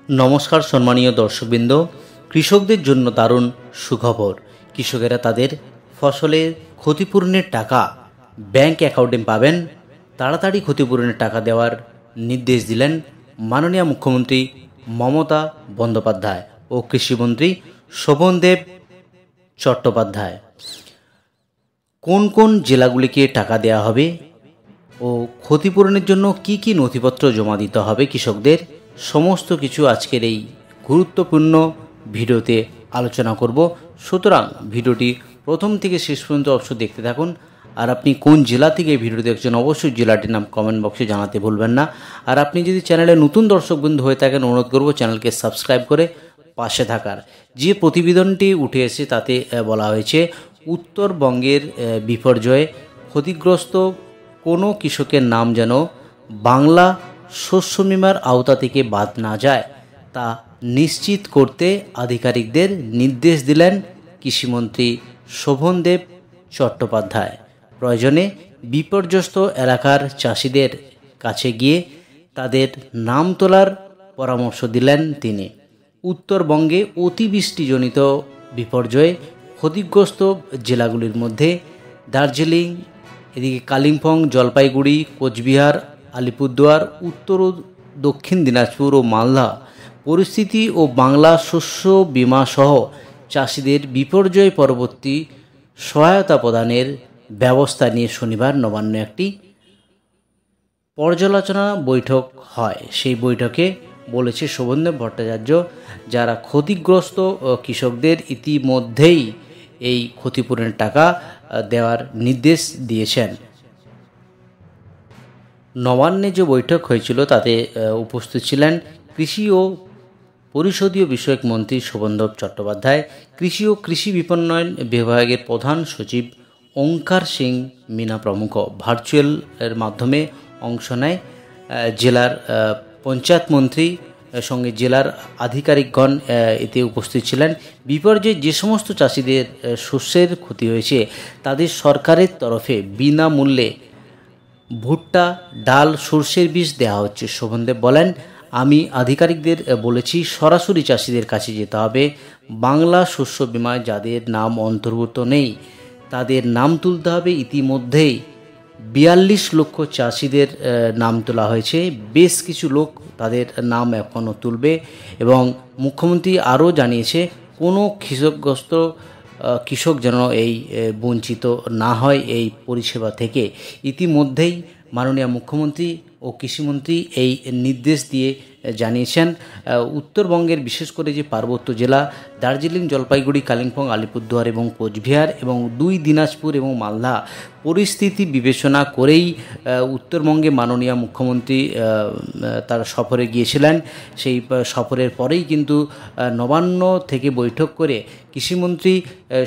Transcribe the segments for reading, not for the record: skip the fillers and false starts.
নমস্কার সম্মানীয় দর্শকবৃন্দ, কৃষকদের জন্য দারুণ সুখবর। কৃষকেরা তাদের ফসলের ক্ষতিপূরণের টাকা ব্যাংক অ্যাকাউন্টে পাবেন। তাড়াতাড়ি ক্ষতিপূরণের টাকা দেওয়ার নির্দেশ দিলেন মাননীয় মুখ্যমন্ত্রী মমতা বন্দ্যোপাধ্যায় ও কৃষিমন্ত্রী শোভনদেব চট্টোপাধ্যায়। কোন কোন জেলাগুলিকে টাকা দেওয়া হবে ও ক্ষতিপূরণের জন্য কি কি নথিপত্র জমা দিতে হবে কৃষকদের, সমস্ত কিছু আজকের এই গুরুত্বপূর্ণ ভিডিওতে আলোচনা করব। সুতরাং ভিডিওটি প্রথম থেকে শেষ পর্যন্ত অবশ্যই দেখতে থাকুন। আর আপনি কোন জেলা থেকে এই ভিডিও দেখছেন অবশ্যই জেলাটির নাম কমেন্ট বক্সে জানাতে ভুলবেন না। আর আপনি যদি চ্যানেলে নতুন দর্শকবৃন্দ হয়ে থাকেন, অনুরোধ করব চ্যানেলকে সাবস্ক্রাইব করে পাশে থাকার। যে প্রতিবেদনটি উঠে এসে তাতে বলা হয়েছে, উত্তরবঙ্গের বিপর্যয়ে ক্ষতিগ্রস্ত কোনো কৃষকের নাম যেন বাংলা শস্য বিমার আওতা থেকে বাদ না যায় তা নিশ্চিত করতে আধিকারিকদের নির্দেশ দিলেন কৃষিমন্ত্রী শোভনদেব চট্টোপাধ্যায়। প্রয়োজনে বিপর্যস্ত এলাকার চাষিদের কাছে গিয়ে তাদের নাম তোলার পরামর্শ দিলেন তিনি। উত্তরবঙ্গে অতিবৃষ্টিজনিত বিপর্যয়ে ক্ষতিগ্রস্ত জেলাগুলির মধ্যে দার্জিলিং, এদিকে কালিম্পং, জলপাইগুড়ি, কোচবিহার, আলিপুরদুয়ার, উত্তর ও দক্ষিণ দিনাজপুর ও মালদা পরিস্থিতি ও বাংলা শস্য বিমা সহ চাষিদের বিপর্যয় পরবর্তী সহায়তা প্রদানের ব্যবস্থা নিয়ে শনিবার নবান্নে একটি পর্যালোচনা বৈঠক হয়। সেই বৈঠকে বলেছে শোভনদেব ভট্টাচার্য, যারা ক্ষতিগ্রস্ত কৃষকদের ইতিমধ্যেই এই ক্ষতিপূরণের টাকা দেওয়ার নির্দেশ দিয়েছেন। নবান্নে যে বৈঠক হয়েছিল তাতে উপস্থিত ছিলেন কৃষি ও পরিষদীয় বিষয়ক মন্ত্রী শোভনদেব চট্টোপাধ্যায়, কৃষি ও কৃষি বিপণন বিভাগের প্রধান সচিব ওঙ্কার সিং মিনা প্রমুখ। ভার্চুয়ালের মাধ্যমে অংশ নেয় জেলার পঞ্চায়েত মন্ত্রী সঙ্গে জেলার আধিকারিকগণ এতে উপস্থিত ছিলেন। বিপর্যয়ে যে সমস্ত চাষিদের শস্যের ক্ষতি হয়েছে তাদের সরকারের তরফে বিনামূল্যে ভুট্টা, ডাল, সর্ষের বীজ দেওয়া হচ্ছে। শোভনদেব বলেন, আমি আধিকারিকদের বলেছি সরাসরি চাষিদের কাছে যেতে হবে। বাংলা শস্য বিমায় যাদের নাম অন্তর্ভুক্ত নেই তাদের নাম তুলতে হবে। ইতিমধ্যেই 42 লক্ষ চাষিদের নাম তোলা হয়েছে, বেশ কিছু লোক তাদের নাম এখনও তুলবে। এবং মুখ্যমন্ত্রী আরও জানিয়েছে, কোনো কৃষক যেন এই বঞ্চিত না হয় এই পরিষেবা থেকে। ইতিমধ্যেই মাননীয় মুখ্যমন্ত্রী ও কৃষিমন্ত্রী এই নির্দেশ দিয়ে জানিয়েছেন উত্তরবঙ্গের বিশেষ করে যে পার্বত্য জেলা দার্জিলিং, জলপাইগুড়ি, কালিম্পং, আলিপুরদুয়ার এবং কোচবিহার এবং 2 দিনাজপুর এবং মালদা পরিস্থিতি বিবেচনা করেই উত্তরবঙ্গে মাননীয় মুখ্যমন্ত্রী তার সফরে গিয়েছিলেন। সেই সফরের পরেই কিন্তু নবান্ন থেকে বৈঠক করে কৃষিমন্ত্রী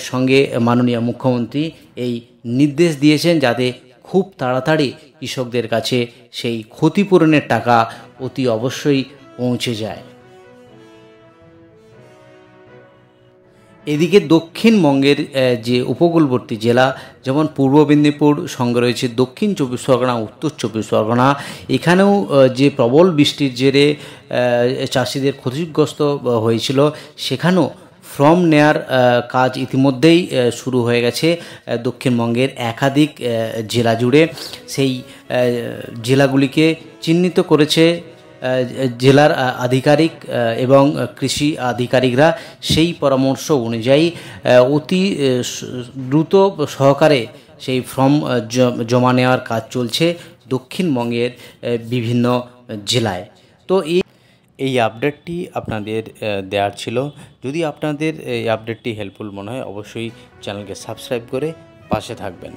সঙ্গে মাননীয় মুখ্যমন্ত্রী এই নির্দেশ দিয়েছেন যাতে খুব তাড়াতাড়ি কৃষকদের কাছে সেই ক্ষতিপূরণের টাকা অতি অবশ্যই পৌঁছে যায়। এদিকে দক্ষিণবঙ্গের যে উপকূলবর্তী জেলা যেমন পূর্ব মেদিনীপুর সঙ্গে রয়েছে দক্ষিণ 24 পরগনা, উত্তর 24 পরগনা, এখানেও যে প্রবল বৃষ্টির জেরে চাষিদের ক্ষতিগ্রস্ত হয়েছিল সেখানেও ফর্ম নেয়ার কাজ ইতিমধ্যেই শুরু হয়ে গেছে দক্ষিণবঙ্গের একাধিক জেলা জুড়ে। সেই জেলাগুলিকে চিহ্নিত করেছে জেলার আধিকারিক এবং কৃষি আধিকারিকরা। সেই পরামর্শ অনুযায়ী অতি দ্রুত সহকারে সেই ফর্ম জমা নেওয়ার কাজ চলছে দক্ষিণবঙ্গের বিভিন্ন জেলায়। তো এই আপডেটটি আপনাদের দেওয়ার ছিল। যদি আপনাদের এই আপডেটটি হেল্পফুল মনে হয় অবশ্যই চ্যানেলকে সাবস্ক্রাইব করে পাশে থাকবেন।